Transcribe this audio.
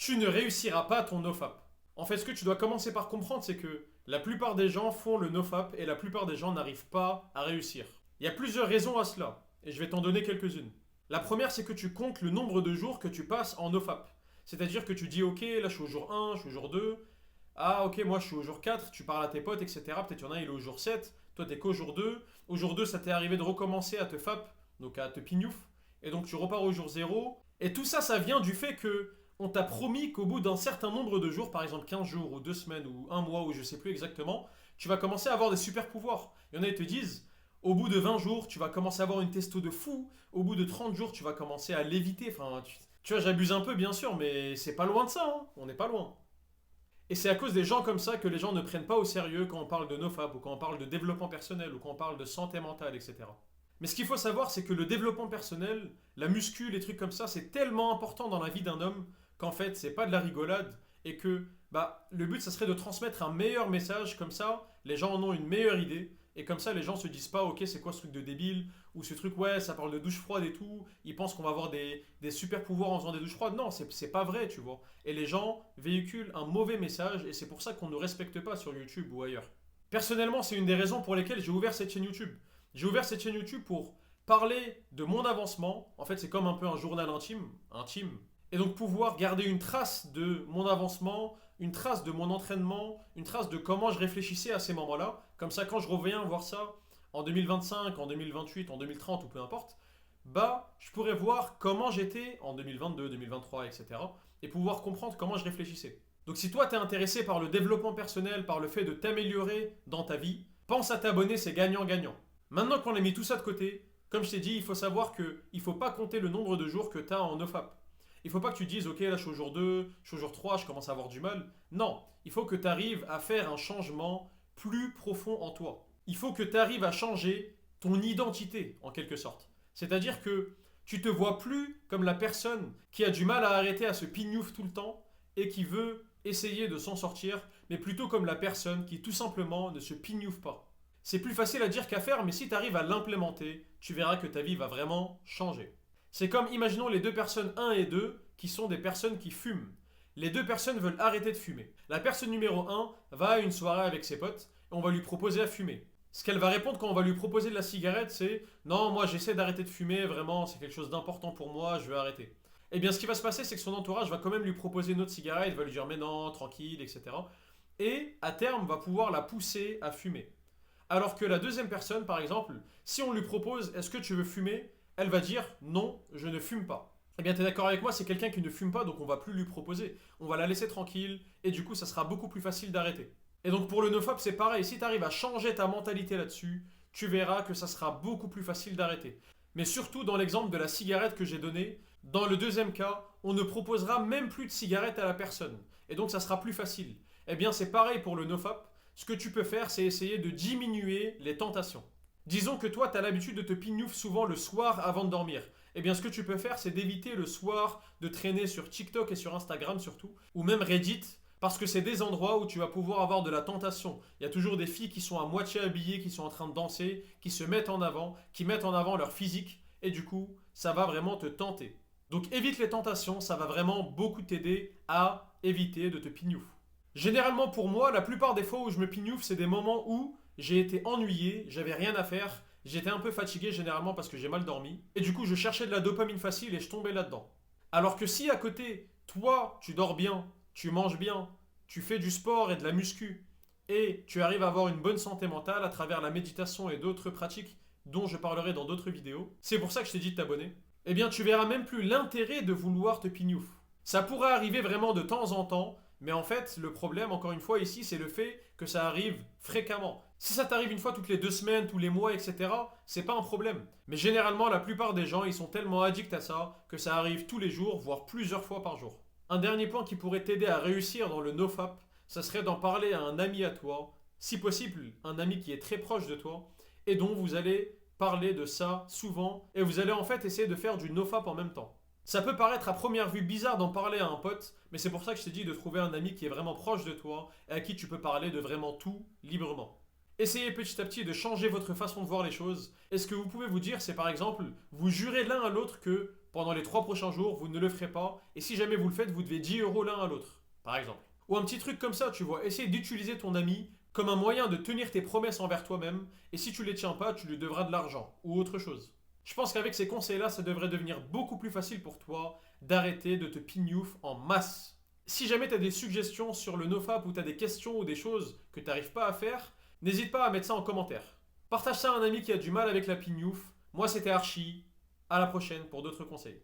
tu ne réussiras pas ton nofap. En fait, ce que tu dois commencer par comprendre, c'est que la plupart des gens font le nofap et la plupart des gens n'arrivent pas à réussir. Il y a plusieurs raisons à cela, et je vais t'en donner quelques-unes. La première, c'est que tu comptes le nombre de jours que tu passes en nofap. C'est-à-dire que tu dis, ok, là je suis au jour 1, je suis au jour 2, ah ok, moi je suis au jour 4, tu parles à tes potes, etc. Peut-être y en a, il est au jour 7, toi t'es qu'au jour 2. Au jour 2, ça t'est arrivé de recommencer à te fap, donc à te pignouf, et donc tu repars au jour 0. Et tout ça, ça vient du fait que on t'a promis qu'au bout d'un certain nombre de jours, par exemple 15 jours ou 2 semaines ou un mois ou je sais plus exactement, tu vas commencer à avoir des super pouvoirs. Il y en a qui te disent, au bout de 20 jours, tu vas commencer à avoir une testo de fou, au bout de 30 jours, tu vas commencer à léviter. Enfin, tu vois, j'abuse un peu bien sûr, mais c'est pas loin de ça, hein. On n'est pas loin. Et c'est à cause des gens comme ça que les gens ne prennent pas au sérieux quand on parle de nofap ou quand on parle de développement personnel ou quand on parle de santé mentale, etc. Mais ce qu'il faut savoir, c'est que le développement personnel, la muscu, les trucs comme ça, c'est tellement important dans la vie d'un homme qu'en fait, c'est pas de la rigolade et que le but, ça serait de transmettre un meilleur message, comme ça, les gens en ont une meilleure idée et comme ça, les gens se disent pas, ok, c'est quoi ce truc de débile ou ce truc, ouais, ça parle de douche froide et tout, ils pensent qu'on va avoir des super pouvoirs en faisant des douches froides. Non, c'est pas vrai, tu vois. Et les gens véhiculent un mauvais message et c'est pour ça qu'on ne respecte pas sur YouTube ou ailleurs. Personnellement, c'est une des raisons pour lesquelles j'ai ouvert cette chaîne YouTube. J'ai ouvert cette chaîne YouTube pour parler de mon avancement. En fait, c'est comme un peu un journal intime. Et donc pouvoir garder une trace de mon avancement, une trace de mon entraînement, une trace de comment je réfléchissais à ces moments-là. Comme ça, quand je reviens voir ça en 2025, en 2028, en 2030 ou peu importe, je pourrais voir comment j'étais en 2022, 2023, etc. Et pouvoir comprendre comment je réfléchissais. Donc si toi, tu es intéressé par le développement personnel, par le fait de t'améliorer dans ta vie, pense à t'abonner, c'est gagnant-gagnant. Maintenant qu'on a mis tout ça de côté, comme je t'ai dit, il faut savoir qu'il ne faut pas compter le nombre de jours que tu as en nofap. Il ne faut pas que tu te dises, ok, là je suis au jour 2, je suis au jour 3, je commence à avoir du mal. Non, il faut que tu arrives à faire un changement plus profond en toi. Il faut que tu arrives à changer ton identité, en quelque sorte. C'est-à-dire que tu te vois plus comme la personne qui a du mal à arrêter à se pignouf tout le temps et qui veut essayer de s'en sortir, mais plutôt comme la personne qui tout simplement ne se pignouf pas. C'est plus facile à dire qu'à faire, mais si tu arrives à l'implémenter, tu verras que ta vie va vraiment changer. C'est comme, imaginons les deux personnes 1 et 2 qui sont des personnes qui fument. Les deux personnes veulent arrêter de fumer. La personne numéro 1 va à une soirée avec ses potes et on va lui proposer à fumer. Ce qu'elle va répondre quand on va lui proposer de la cigarette, c'est non, moi j'essaie d'arrêter de fumer, vraiment, c'est quelque chose d'important pour moi, je veux arrêter. Eh bien, ce qui va se passer, c'est que son entourage va quand même lui proposer une autre cigarette, va lui dire mais non, tranquille, etc. Et à terme, va pouvoir la pousser à fumer. Alors que la deuxième personne, par exemple, si on lui propose est-ce que tu veux fumer, elle va dire non, je ne fume pas. Eh bien, tu es d'accord avec moi, c'est quelqu'un qui ne fume pas, donc on va plus lui proposer. On va la laisser tranquille, et du coup, ça sera beaucoup plus facile d'arrêter. Et donc pour le nofap, c'est pareil, si tu arrives à changer ta mentalité là-dessus, tu verras que ça sera beaucoup plus facile d'arrêter. Mais surtout dans l'exemple de la cigarette que j'ai donné, dans le deuxième cas, on ne proposera même plus de cigarette à la personne. Et donc ça sera plus facile. Eh bien, c'est pareil pour le nofap. Ce que tu peux faire, c'est essayer de diminuer les tentations. Disons que toi, tu as l'habitude de te pignouf souvent le soir avant de dormir. Eh bien, ce que tu peux faire, c'est d'éviter le soir de traîner sur TikTok et sur Instagram surtout, ou même Reddit, parce que c'est des endroits où tu vas pouvoir avoir de la tentation. Il y a toujours des filles qui sont à moitié habillées, qui sont en train de danser, qui se mettent en avant, qui mettent en avant leur physique, et du coup, ça va vraiment te tenter. Donc évite les tentations, ça va vraiment beaucoup t'aider à éviter de te pignouf. Généralement pour moi, la plupart des fois où je me pignouf, c'est des moments où j'ai été ennuyé, j'avais rien à faire, j'étais un peu fatigué généralement parce que j'ai mal dormi, et du coup je cherchais de la dopamine facile et je tombais là-dedans. Alors que si à côté, toi, tu dors bien, tu manges bien, tu fais du sport et de la muscu, et tu arrives à avoir une bonne santé mentale à travers la méditation et d'autres pratiques dont je parlerai dans d'autres vidéos, c'est pour ça que je t'ai dit de t'abonner, eh bien tu verras même plus l'intérêt de vouloir te pignouf. Ça pourrait arriver vraiment de temps en temps, mais en fait, le problème, encore une fois, ici, c'est le fait que ça arrive fréquemment. Si ça t'arrive une fois toutes les 2 semaines, tous les mois, etc., c'est pas un problème. Mais généralement, la plupart des gens, ils sont tellement addicts à ça que ça arrive tous les jours, voire plusieurs fois par jour. Un dernier point qui pourrait t'aider à réussir dans le nofap, ça serait d'en parler à un ami à toi, si possible, un ami qui est très proche de toi, et dont vous allez parler de ça souvent, et vous allez en fait essayer de faire du nofap en même temps. Ça peut paraître à première vue bizarre d'en parler à un pote, mais c'est pour ça que je t'ai dit de trouver un ami qui est vraiment proche de toi et à qui tu peux parler de vraiment tout librement. Essayez petit à petit de changer votre façon de voir les choses. Et ce que vous pouvez vous dire, c'est par exemple, vous jurez l'un à l'autre que pendant les 3 prochains jours, vous ne le ferez pas, et si jamais vous le faites, vous devez 10 euros l'un à l'autre, par exemple. Ou un petit truc comme ça, tu vois, essaye d'utiliser ton ami comme un moyen de tenir tes promesses envers toi-même, et si tu les tiens pas, tu lui devras de l'argent, ou autre chose. Je pense qu'avec ces conseils-là, ça devrait devenir beaucoup plus facile pour toi d'arrêter de te pignouf en masse. Si jamais tu as des suggestions sur le nofap ou tu as des questions ou des choses que tu n'arrives pas à faire, n'hésite pas à mettre ça en commentaire. Partage ça à un ami qui a du mal avec la pignouf. Moi c'était Archie. À la prochaine pour d'autres conseils.